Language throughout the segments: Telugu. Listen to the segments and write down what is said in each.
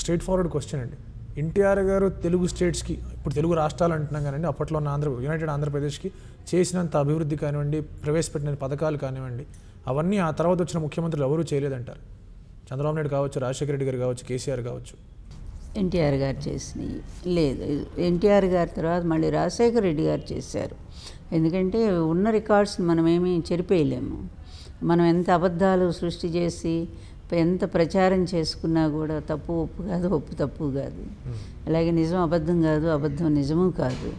స్ట్రైట్ ఫార్వర్డ్ క్వశ్చన్ అండి. ఎన్టీఆర్ గారు తెలుగు స్టేట్స్కి, ఇప్పుడు తెలుగు రాష్ట్రాలు అంటున్నాం కానీ అప్పట్లో ఉన్న యునైటెడ్ ఆంధ్రప్రదేశ్కి చేసినంత అభివృద్ధి కానివ్వండి, ప్రవేశపెట్టిన పథకాలు కానివ్వండి, అవన్నీ ఆ తర్వాత వచ్చిన ముఖ్యమంత్రులు ఎవరూ చేయలేదంటారు. చంద్రబాబు నాయుడు కావచ్చు, రాజశేఖర రెడ్డి గారు కావచ్చు, కేసీఆర్ కావచ్చు. ఎన్టీఆర్ గారు చేసినవి లేదు. ఎన్టీఆర్ గారి తర్వాత మళ్ళీ రాజశేఖర రెడ్డి గారు చేశారు. ఎందుకంటే ఉన్న రికార్డ్స్ని మనమేమీ చెరిపేయలేము. మనం ఎంత అబద్ధాలు సృష్టి చేసి ఎంత ప్రచారం చేసుకున్నా కూడా తప్పు ఒప్పు కాదు, ఒప్పు తప్పు కాదు. అలాగే నిజం అబద్ధం కాదు, అబద్ధం నిజము కాదు.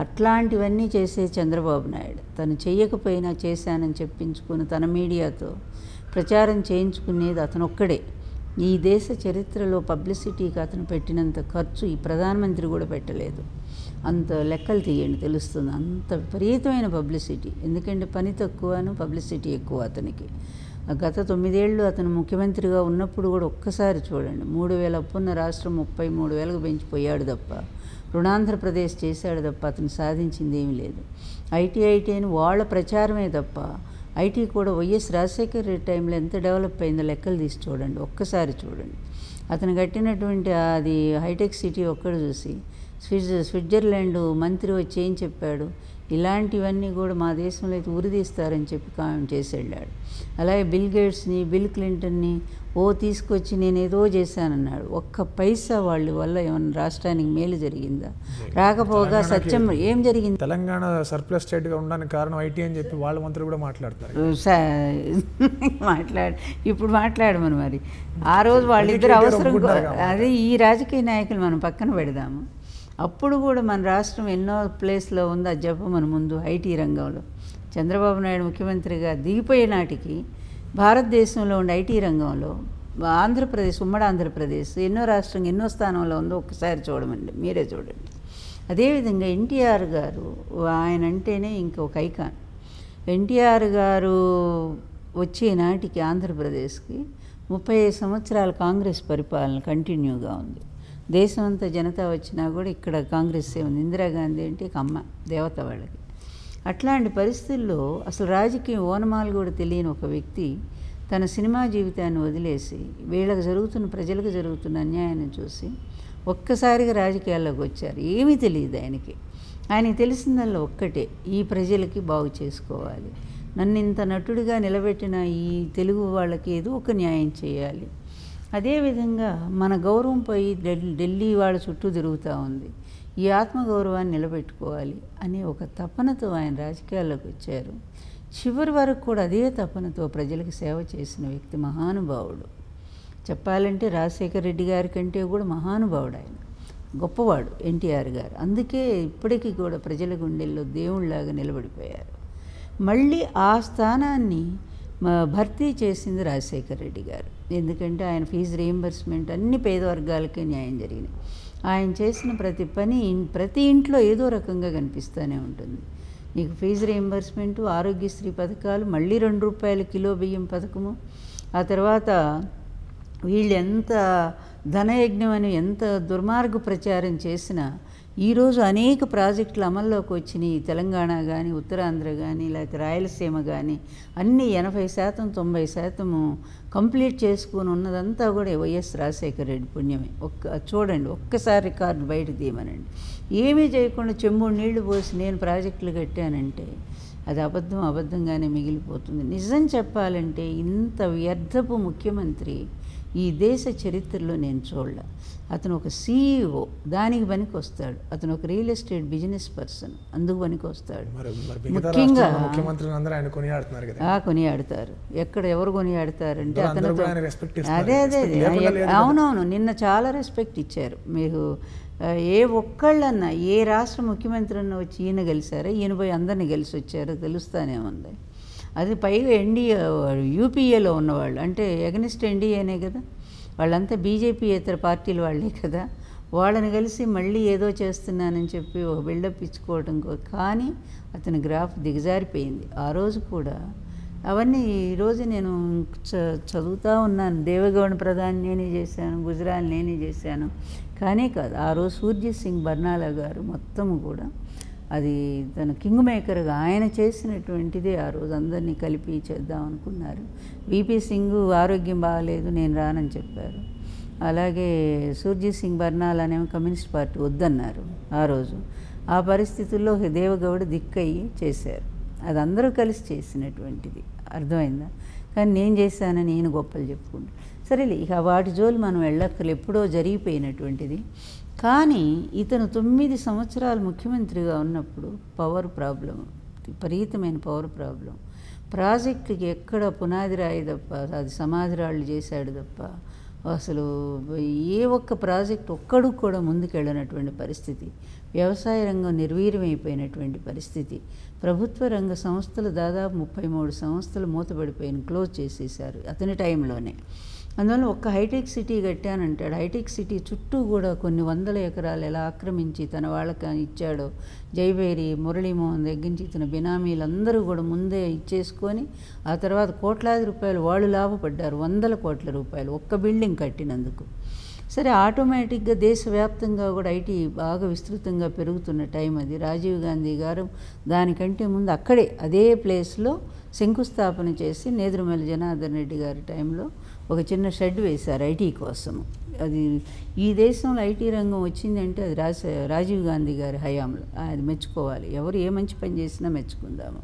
అట్లాంటివన్నీ చేసే చంద్రబాబు నాయుడు తను చెయ్యకపోయినా చేశానని చెప్పించుకుని తన మీడియాతో ప్రచారం చేయించుకునేది అతను ఒక్కడే. ఈ దేశ చరిత్రలో పబ్లిసిటీకి అతను పెట్టినంత ఖర్చు ఈ ప్రధానమంత్రి కూడా పెట్టలేదు. అంత లెక్కలు తీయండి తెలుస్తుంది. అంత విపరీతమైన పబ్లిసిటీ. ఎందుకంటే పని తక్కువను పబ్లిసిటీ ఎక్కువ అతనికి. గత 9 ఏళ్ళు అతను ముఖ్యమంత్రిగా ఉన్నప్పుడు కూడా ఒక్కసారి చూడండి, 3,000 అప్పున్న రాష్ట్రం 33,000కు పెంచిపోయాడు తప్ప, రుణాంధ్రప్రదేశ్ చేశాడు తప్ప అతను సాధించింది ఏమీ లేదు. ఐటీ అని వాళ్ళ ప్రచారమే తప్ప ఐటీ కూడా వైఎస్ రాజశేఖర రెడ్డి టైంలో ఎంత డెవలప్ అయిందో లెక్కలు తీసి చూడండి, ఒక్కసారి చూడండి. అతను కట్టినటువంటి అది హైటెక్ సిటీ ఒక్కడు చూసి స్విట్జర్లాండ్ మంత్రి వచ్చి ఏం చెప్పాడు, ఇలాంటివన్నీ కూడా మా దేశంలో అయితే ఉరిదీస్తారని చెప్పి కామెంట్ చేసి వెళ్ళాడు. అలాగే బిల్ గేట్స్ని, బిల్ క్లింటన్ని తీసుకొచ్చి నేను ఏదో చేశానన్నాడు. ఒక్క పైసా వాళ్ళ వల్ల ఏమన్నా రాష్ట్రానికి మేలు జరిగిందా? రాకపోగా సత్యం ఏం జరిగింది? తెలంగాణ సర్ప్లస్ స్టేట్గా ఉండడానికి కారణం ఐటీ అని చెప్పి వాళ్ళ మంత్రులు కూడా మాట్లాడతారు. ఇప్పుడు మాట్లాడమని మరి ఆ రోజు వాళ్ళిద్దరు అవసరం. అదే ఈ రాజకీయ నాయకులు మనం పక్కన పెడదాము. అప్పుడు కూడా మన రాష్ట్రం ఎన్నో ప్లేస్లో ఉంది. అది చెప్పమని ముందు ఐటీ రంగంలో చంద్రబాబు నాయుడు ముఖ్యమంత్రిగా దిగిపోయే నాటికి భారతదేశంలో ఉండే ఐటీ రంగంలో ఆంధ్రప్రదేశ్, ఉమ్మడి ఆంధ్రప్రదేశ్ ఎన్నో రాష్ట్రం ఎన్నో స్థానంలో ఉందో ఒక్కసారి చూడమండి, మీరే చూడండి. అదేవిధంగా ఎన్టీఆర్ గారు ఆయన అంటేనే ఇంకొక ఐకాన్. ఎన్టీఆర్ గారు వచ్చే నాటికి ఆంధ్రప్రదేశ్కి 35 సంవత్సరాల కాంగ్రెస్ పరిపాలన కంటిన్యూగా ఉంది. దేశం అంతా జనతా వచ్చినా కూడా ఇక్కడ కాంగ్రెస్ ఉంది. ఇందిరాగాంధీ అంటే అమ్మ దేవత వాళ్ళకి. అట్లాంటి పరిస్థితుల్లో అసలు రాజకీయ ఓనమాలు కూడా తెలియని ఒక వ్యక్తి తన సినిమా జీవితాన్ని వదిలేసి వీళ్ళకి జరుగుతున్న, ప్రజలకు జరుగుతున్న అన్యాయాన్ని చూసి ఒక్కసారిగా రాజకీయాల్లోకి వచ్చారు. ఏమీ తెలియదు ఆయనకి. ఆయనకి తెలిసిందల్లా ఒక్కటే, ఈ ప్రజలకి బాగు చేసుకోవాలి, నన్ను ఇంత నటుడిగా నిలబెట్టిన ఈ తెలుగు వాళ్ళకి ఏదో ఒక న్యాయం చేయాలి. అదేవిధంగా మన గౌరవం పోయి ఢిల్లీ వాళ్ళ చుట్టూ తిరుగుతూ ఉంది, ఈ ఆత్మగౌరవాన్ని నిలబెట్టుకోవాలి అనే ఒక తపనతో ఆయన రాజకీయాల్లోకి వచ్చారు. చివరి వరకు కూడా అదే తపనతో ప్రజలకు సేవ చేసిన వ్యక్తి, మహానుభావుడు. చెప్పాలంటే రాజశేఖర రెడ్డి గారి కంటే కూడా మహానుభావుడు ఆయన, గొప్పవాడు ఎన్టీఆర్ గారు. అందుకే ఇప్పటికీ కూడా ప్రజల గుండెల్లో దేవుళ్ళలాగా నిలబడిపోయారు. మళ్ళీ ఆ స్థానాన్ని భర్తీ చేసింది రాజశేఖర రెడ్డి గారు. ఎందుకంటే ఆయన ఫీజు రీయింబర్స్మెంట్ అన్ని పేద వర్గాలకే న్యాయం జరిగినాయి. ఆయన చేసిన ప్రతి పని ప్రతి ఇంట్లో ఏదో రకంగా కనిపిస్తూనే ఉంటుంది. నీకు ఫీజు రీయింబర్స్మెంటు, ఆరోగ్యశ్రీ పథకాలు, మళ్ళీ ₹2 కిలో బియ్యం పథకము, ఆ తర్వాత వీళ్ళు ఎంత ధనయజ్ఞం అని ఎంత దుర్మార్గ ప్రచారం చేసినా ఈరోజు అనేక ప్రాజెక్టులు అమల్లోకి వచ్చినాయి. తెలంగాణ కానీ, ఉత్తరాంధ్ర కానీ, లేకపోతే రాయలసీమ కానీ అన్నీ 80%, 90% కంప్లీట్ చేసుకుని ఉన్నదంతా కూడా వైఎస్ రాజశేఖర రెడ్డి పుణ్యమే. చూడండి, ఒక్కసారి రికార్డు బయట తీయమనండి. ఏమీ చేయకుండా చెంబుడు నీళ్లు పోసి నేను ప్రాజెక్టులు కట్టానంటే అది అబద్ధంగానే మిగిలిపోతుంది. నిజం చెప్పాలంటే ఇంత వ్యర్థపు ముఖ్యమంత్రి ఈ దేశ చరిత్రలో నేను చూడలే. అతను ఒక CEO, దానికి పనికి వస్తాడు. అతను ఒక రియల్ ఎస్టేట్ బిజినెస్ పర్సన్, అందుకు పనికి వస్తాడు. ముఖ్యంగా కొనియాడతారు. ఎక్కడ ఎవరు కొనియాడతారంటే అతను అదే అవునవును, నిన్న చాలా రెస్పెక్ట్ ఇచ్చారు. మీకు ఏ ఒక్కళ్ళన్నా ఏ రాష్ట్ర ముఖ్యమంత్రి అన్న వచ్చి ఈయన గెలిచారా, ఈయన పోయి అందరినీ గెలిచి వచ్చారో తెలుస్తూనే ఉంది. అది పైగా యూపీఏలో ఉన్నవాళ్ళు అంటే ఎగనిస్ట్ ఎన్డీఏనే కదా, వాళ్ళంతా బీజేపీయేతర పార్టీల వాళ్ళే కదా. వాళ్ళని కలిసి మళ్ళీ ఏదో చేస్తున్నానని చెప్పి ఒక బిల్డప్ ఇచ్చుకోవడం. కానీ అతని గ్రాఫ్ దిగజారిపోయింది. ఆ రోజు కూడా అవన్నీ ఈరోజు నేను చదువుతూ ఉన్నాను. దేవగౌడ ప్రధాని నేనే చేశాను, గుజరాల్ నేనే చేశాను, కానీ కాదు. ఆ రోజు సూర్జిత్ సింగ్ బర్నాలా గారు మొత్తము కూడా అది తన కింగ్ మేకర్గా ఆయన చేసినటువంటిదే. ఆ రోజు అందరినీ కలిపి చేద్దాం అనుకున్నారు. వీపీ సింగ్ ఆరోగ్యం బాగాలేదు, నేను రానని చెప్పారు. అలాగే సూర్జీత్ సింగ్ బర్నాల్ అనేమో కమ్యూనిస్ట్ పార్టీ వద్దన్నారు ఆ రోజు. ఆ పరిస్థితుల్లో దేవగౌడ దిక్కయ్యి చేశారు. అది అందరూ కలిసి చేసినటువంటిది, అర్థమైందా? కానీ నేను చేశానని నేను గొప్పలు చెప్పుకుంటా. సరేలే, ఇక వాటి జోలు మనం వెళ్ళక్కర్లు, ఎప్పుడో జరిగిపోయినటువంటిది. కానీ ఇతను 9 సంవత్సరాలు ముఖ్యమంత్రిగా ఉన్నప్పుడు పవర్ ప్రాబ్లం, విపరీతమైన పవర్ ప్రాబ్లం. ప్రాజెక్టుకి ఎక్కడ పునాది రాయి తప్ప, అది సమాధి రాళ్ళు చేశాడు తప్ప అసలు ఏ ఒక్క ప్రాజెక్ట్ ఒక్కడు కూడా ముందుకెళ్ళినటువంటి పరిస్థితి. వ్యవసాయ రంగం నిర్వీర్యమైపోయినటువంటి పరిస్థితి. ప్రభుత్వ రంగ సంస్థలు దాదాపు 33 సంస్థలు మూతపడిపోయిన, క్లోజ్ చేసేసారు అతని టైంలోనే. అందువల్ల ఒక్క హైటెక్ సిటీ కట్టానంటాడు. హైటెక్ సిటీ చుట్టూ కూడా కొన్ని వందల ఎకరాలు ఎలా ఆక్రమించి తన వాళ్ళకి ఇచ్చాడో, జైవేరి, మురళీమోహన్ దగ్గర నుంచి తన బినామీలందరూ కూడా ముందే ఇచ్చేసుకొని ఆ తర్వాత కోట్లాది రూపాయలు వాళ్ళు లాభపడ్డారు, 100 కోట్ల రూపాయలు ఒక్క బిల్డింగ్ కట్టినందుకు. సరే, ఆటోమేటిక్గా దేశవ్యాప్తంగా కూడా ఐటీ బాగా విస్తృతంగా పెరుగుతున్న టైం అది. రాజీవ్ గాంధీ గారు దానికంటే ముందు అక్కడే అదే ప్లేస్లో శంకుస్థాపన చేసి నేదురుమల్లి జనార్దన్ రెడ్డి గారి టైంలో ఒక చిన్న షెడ్ వేశారు ఐటీ కోసము. అది ఈ దేశంలో ఐటీ రంగం వచ్చిందంటే అది రాజీవ్ గాంధీ గారి హయాంలో, అది మెచ్చుకోవాలి. ఎవరు ఏ మంచి పని చేసినా మెచ్చుకుందాము.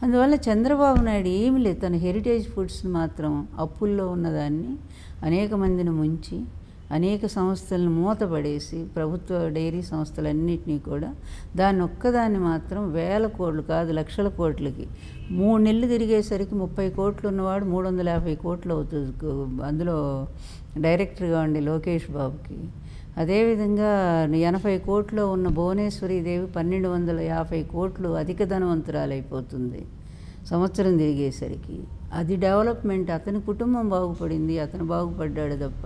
అందువల్ల చంద్రబాబు నాయుడు ఏమి లేదు, తన హెరిటేజ్ ఫుడ్స్ని మాత్రం అప్పుల్లో ఉన్నదాన్ని అనేక మందిని ముంచి అనేక సంస్థలను మూతపడేసి, ప్రభుత్వ డైరీ సంస్థలన్నింటినీ కూడా దాన్ని ఒక్కదాన్ని మాత్రం వేల కోట్లు కాదు లక్షల కోట్లకి 3 నెలలు తిరిగేసరికి 30 కోట్లు ఉన్నవాడు 350 కోట్లు అవుతుంది అందులో డైరెక్టర్గా ఉండే లోకేష్ బాబుకి. అదేవిధంగా 80 కోట్లు ఉన్న భువనేశ్వరీదేవి 1250 కోట్లు అధిక ధనవంతురాలైపోతుంది సంవత్సరం తిరిగేసరికి. అది డెవలప్మెంట్. అతని కుటుంబం బాగుపడింది, అతను బాగుపడ్డాడు తప్ప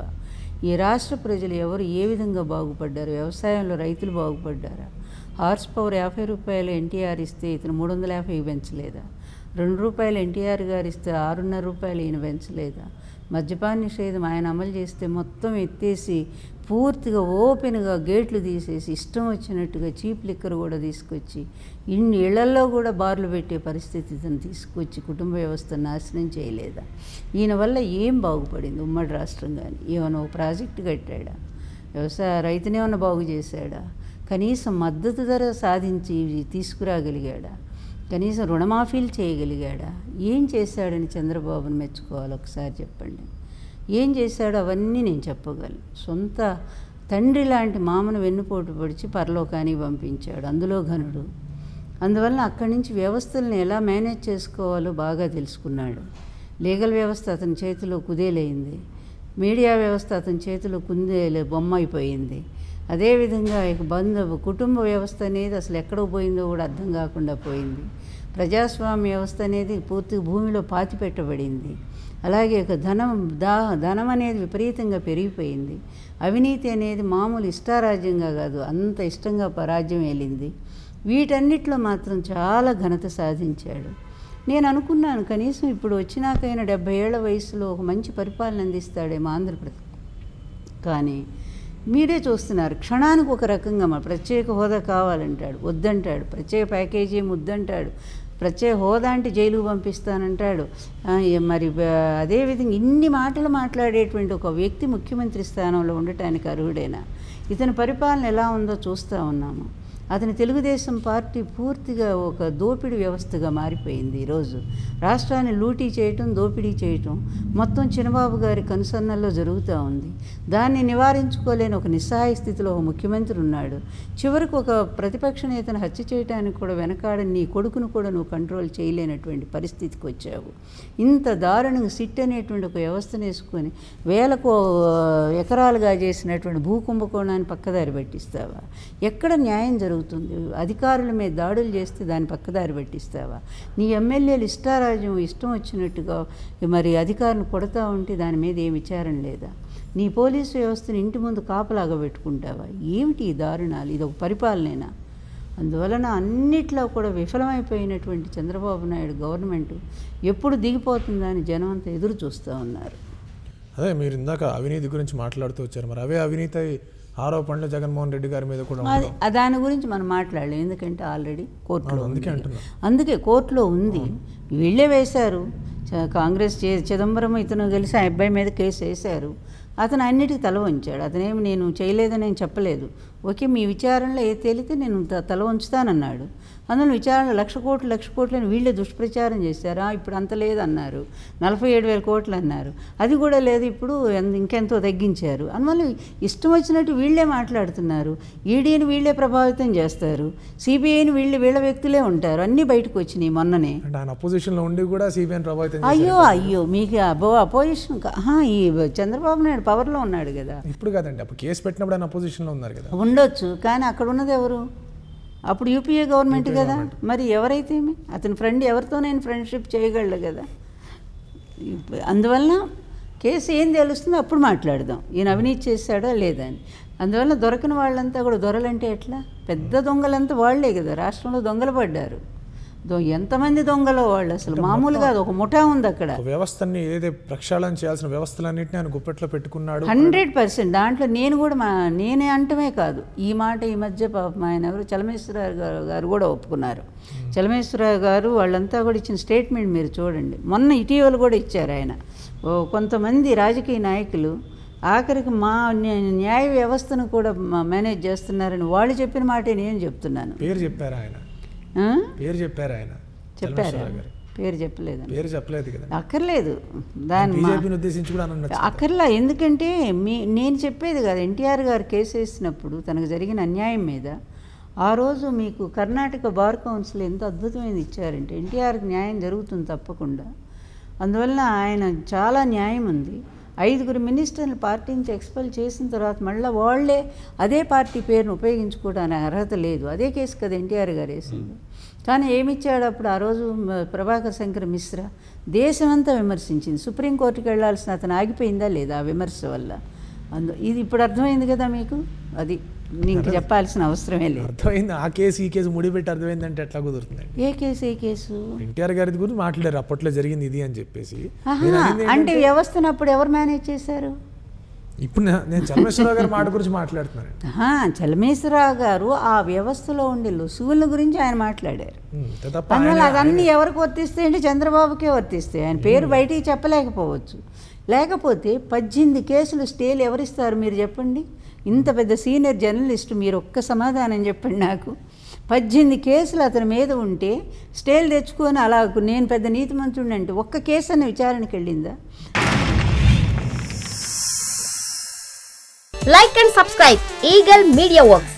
ఈ రాష్ట్ర ప్రజలు ఎవరు ఏ విధంగా బాగుపడ్డారు? వ్యవసాయంలో రైతులు బాగుపడ్డారా? హార్స్ పవర్ 50 రూపాయలు ఎన్టీఆర్ ఇస్తే ఇతను 350 పెంచలేదా? 2 రూపాయలు ఎన్టీఆర్ గారు ఇస్తే 6.5 రూపాయలు ఈయన పెంచలేదా? మద్యపాన నిషేధం ఆయన అమలు చేస్తే మొత్తం ఎత్తేసి పూర్తిగా ఓపెన్గా గేట్లు తీసేసి ఇష్టం వచ్చినట్టుగా చీప్ లిక్కర్ కూడా తీసుకొచ్చి ఇళ్లల్లో కూడా బార్లు పెట్టే పరిస్థితిని తీసుకొచ్చి కుటుంబ వ్యవస్థ నాశనం చేయలేదా? ఈయన వల్ల ఏం బాగుపడింది ఉమ్మడి రాష్ట్రం? కానీ ఏమైనా ఒక ప్రాజెక్టు కట్టాడా? వ్యవసాయ రైతునేమన్నా బాగు చేశాడా? కనీసం మద్దతు ధర సాధించి తీసుకురాగలిగాడా? కనీసం రుణమాఫీలు చేయగలిగాడా? ఏం చేశాడని చంద్రబాబును మెచ్చుకోవాలి? ఒకసారి చెప్పండి. ఏం చేశాడో అవన్నీ నేను చెప్పగలను. సొంత తండ్రి లాంటి మామను వెన్నుపోటు పొడిచి పరలోకానికి పంపించాడు, అందులో ఘనుడు. అందువల్ల అక్కడి నుంచి వ్యవస్థలను ఎలా మేనేజ్ చేసుకోవాలో బాగా తెలుసుకున్నాడు. లీగల్ వ్యవస్థ అతని చేతిలో కుదేలైంది, మీడియా వ్యవస్థ అతని చేతిలో కుందేలు బొమ్మ అయిపోయింది. అదేవిధంగా కుటుంబ వ్యవస్థ అనేది అసలు ఎక్కడ పోయిందో కూడా అర్థం కాకుండా పోయింది. ప్రజాస్వామ్య వ్యవస్థ అనేది పూర్తిగా భూమిలో పాతిపెట్టబడింది. అలాగే ధనం అనేది విపరీతంగా పెరిగిపోయింది. అవినీతి అనేది మామూలు ఇష్టారాజ్యంగా కాదు, అంత ఇష్టంగా రాజ్యం ఏలింది. వీటన్నిటిలో మాత్రం చాలా ఘనత సాధించాడు. నేను అనుకున్నాను కనీసం ఇప్పుడు వచ్చినాకైనా 70 ఏళ్ల వయసులో ఒక మంచి పరిపాలన అందిస్తాడేమో ఆంధ్రప్రదేశ్. కానీ మీరే చూస్తున్నారు, క్షణానికి ఒక రకంగా ప్రత్యేక హోదా కావాలంటాడు, వద్దంటాడు. ప్రత్యేక ప్యాకేజీ వద్దంటాడు. ప్రత్యేక హోదా అంటే జైలుకు పంపిస్తానంటాడు. మరి అదేవిధంగా ఇన్ని మాటలు మాట్లాడేటువంటి ఒక వ్యక్తి ముఖ్యమంత్రి స్థానంలో ఉండటానికి అర్హుడేనా? ఇతని పరిపాలన ఎలా ఉందో చూస్తూ ఉన్నాము. అతని తెలుగుదేశం పార్టీ పూర్తిగా ఒక దోపిడీ వ్యవస్థగా మారిపోయింది. ఈరోజు రాష్ట్రాన్ని లూటీ చేయటం, దోపిడీ చేయటం మొత్తం చిన్నబాబు గారి కనుసన్నల్లో జరుగుతూ ఉంది. దాన్ని నివారించుకోలేని ఒక నిస్సహాయ స్థితిలో ఒక ముఖ్యమంత్రి ఉన్నాడు. చివరికి ఒక ప్రతిపక్ష నేతను హత్య చేయడానికి కూడా వెనకాడని నీ కొడుకును కూడా నువ్వు కంట్రోల్ చేయలేనటువంటి పరిస్థితికి వచ్చావు. ఇంత దారుణంగా సిట్ అనేటువంటి ఒక వ్యవస్థను వేసుకొని వేలకు ఎకరాలుగా చేసినటువంటి భూకుంభకోణాన్ని పక్కదారి పట్టిస్తావా? ఎక్కడ న్యాయం జరుగుతుంది? అధికారుల మీద దాడులు చేస్తే దాన్ని పక్కదారి పట్టిస్తావా? నీ ఎమ్మెల్యేలు ఇష్టారాజ్యం ఇష్టం వచ్చినట్టుగా మరి అధికారులను కొడతా ఉంటే దాని మీద ఏ విచారం లేదా? నీ పోలీసు వ్యవస్థను ఇంటి ముందు కాపలాగా పెట్టుకుంటావా? ఏమిటి ఈ దారుణాలు? ఇది ఒక పరిపాలనేనా? అందువలన అన్నిట్లో కూడా విఫలమైపోయినటువంటి చంద్రబాబు నాయుడు గవర్నమెంట్ ఎప్పుడు దిగిపోతుందా అని జనం అంతా ఎదురు చూస్తూ ఉన్నారు. అదే మీరు ఇందాక అవినీతి గురించి మాట్లాడుతూ వచ్చారు. మరి అవే అవినీతి ఆరోపణలు జగన్మోహన్ రెడ్డి గారి మీద కూడా దాని గురించి మనం మాట్లాడలేం, ఎందుకంటే ఆల్రెడీ కోర్టులో అందుకే కోర్టులో ఉంది. వీళ్ళే వేశారు. కాంగ్రెస్ చిదంబరం ఇతను కలిసి ఆ అబ్బాయి మీద కేసు వేశారు. అతను అన్నిటికీ తల వంచాడు. అతనేమి నేను చేయలేదని నేను చెప్పలేదు. ఓకే, మీ విచారణలో ఏ తేలితే నేను తల వంచుతానన్నాడు. అందులో విచారణ 1,00,00,000 కోట్లని వీళ్ళే దుష్ప్రచారం చేశారా, ఇప్పుడు అంత లేదన్నారు, 47,000 కోట్లు అన్నారు, అది కూడా లేదు, ఇప్పుడు ఇంకెంతో తగ్గించారు. అందువల్ల ఇష్టం వచ్చినట్టు వీళ్ళే మాట్లాడుతున్నారు. ఈడీని వీళ్ళే ప్రభావితం చేస్తారు, సిబిఐని వీళ్ళ వ్యక్తులే ఉంటారు. అన్నీ బయటకు వచ్చినాయి మొన్ననే. అపోజిషన్లో ఉండి కూడా సిబిఐని ప్రభావితం. అయ్యో మీకు అపోజిషన్ ఈ చంద్రబాబు నాయుడు పవర్లో ఉన్నాడు కదా. ఇప్పుడు కదండి, అప్పుడు కేసు పెట్టినప్పుడు ఆయన అపోజిషన్లో ఉన్నారు కదా. ఉండొచ్చు, కానీ అక్కడ ఉన్నది ఎవరు? అప్పుడు యూపీఏ గవర్నమెంట్ కదా. మరి ఎవరైతే అతని ఫ్రెండ్ ఎవరితోనైనా ఫ్రెండ్షిప్ చేయగలడు కదా. అందువల్ల కేసు ఏం తెలుస్తుందో అప్పుడు మాట్లాడదాం, ఈయన అవినీతి చేశాడో లేదని. అందువల్ల దొరకని వాళ్ళంతా కూడా దొరలంటే ఎట్లా? పెద్ద దొంగలంతా వాళ్లే కదా. రాష్ట్రంలో దొంగలు పడ్డారు. ఎంతమంది దొంగలో వాళ్ళు, అసలు మామూలుగా ఒక ముఠా ఉంది అక్కడ. వ్యవస్థని ఏదైతే ప్రక్షాళన చేయాల్సిన వ్యవస్థలన్నింటినీ ఆయన గుప్పెట్లో పెట్టుకున్నాడు 100%. దాంట్లో నేను కూడా నేనే అంటమే కాదు, ఈ మాట ఈ మధ్య ఆయన ఎవరు చలమేశ్వరరావు గారు కూడా ఒప్పుకున్నారు. చలమేశ్వరరావు గారు వాళ్ళంతా కూడా ఇచ్చిన స్టేట్మెంట్ మీరు చూడండి. మొన్న ఇటీవల కూడా ఇచ్చారు ఆయన. కొంతమంది రాజకీయ నాయకులు ఆఖరికి మా న్యాయ వ్యవస్థను కూడా మేనేజ్ చేస్తున్నారని వాళ్ళు చెప్పిన మాటే నేను చెప్తున్నాను. పేరు చెప్పారు ఆయన, పేరు చెప్పారు ఆయన, చెప్పారు, పేరు చెప్పలేదు, పేరు చెప్పలేదు కదా. అక్కర్లేదు, దాన్ని ఉద్దేశించి కూడా అక్కర్లా. ఎందుకంటే నేను చెప్పేది కాదు. ఎన్టీఆర్ గారు కేసు వేసినప్పుడు తనకు జరిగిన అన్యాయం మీద ఆ రోజు మీకు కర్ణాటక బార్ కౌన్సిల్ ఎంత అద్భుతమైనది ఇచ్చారంటే, ఎన్టీఆర్కి న్యాయం జరుగుతుంది తప్పకుండా. అందువల్ల ఆయన చాలా న్యాయం ఉంది. 5 మినిస్టర్లు పార్టీ నుంచి ఎక్స్పెల్ చేసిన తర్వాత మళ్ళీ వాళ్లే అదే పార్టీ పేరును ఉపయోగించుకోవడానికి అర్హత లేదు. అదే కేసు కదా ఎన్టీఆర్ గారు వేసింది. కానీ ఏమిచ్చాడు అప్పుడు? ఆ రోజు ప్రభాకర్ శంకర్ మిశ్రా దేశమంతా విమర్శించింది. సుప్రీంకోర్టుకి వెళ్లాల్సిన అతను ఆగిపోయిందా లేదా ఆ విమర్శ వల్ల? ఇది ఇప్పుడు అర్థమైంది కదా మీకు. అది నీకు చెప్పాల్సిన అవసరమే లేదు. అర్థమైంది. ఆ కేసు ఈ కేసు ముడిపెట్టి అర్థమైందంటే ఎట్లా కుదురుతుంది? ఏ కేసు? ఏ కేసు? ఎన్టీఆర్ గారి గురించి మాట్లాడారు, అప్పట్లో జరిగింది ఇది అని చెప్పేసి. అంటే వ్యవస్థను అప్పుడు ఎవరు మేనేజ్ చేశారు? ఇప్పుడు నేను చలమేశ్వరరావు గారి మాట గురించి మాట్లాడుతున్నాను. చలమేశ్వరరావు గారు ఆ వ్యవస్థలో ఉండే లొసుగుల గురించి ఆయన మాట్లాడారు. అందువల్ల అదన్నీ ఎవరికి వర్తిస్తాయి అంటే చంద్రబాబుకే వర్తిస్తాయి. ఆయన పేరు బయటికి చెప్పలేకపోవచ్చు. లేకపోతే 18 కేసులు స్టేలు ఎవరిస్తారు మీరు చెప్పండి? ఇంత పెద్ద సీనియర్ జర్నలిస్ట్, మీరు ఒక్క సమాధానం చెప్పండి నాకు. 18 కేసులు అతని మీద ఉంటే స్టేలు తెచ్చుకొని అలా నేను పెద్ద నీతిమంతుడిని అంటే ఒక్క కేసు అన్న విచారణకి వెళ్ళిందా? Like and subscribe Eagle Media Works.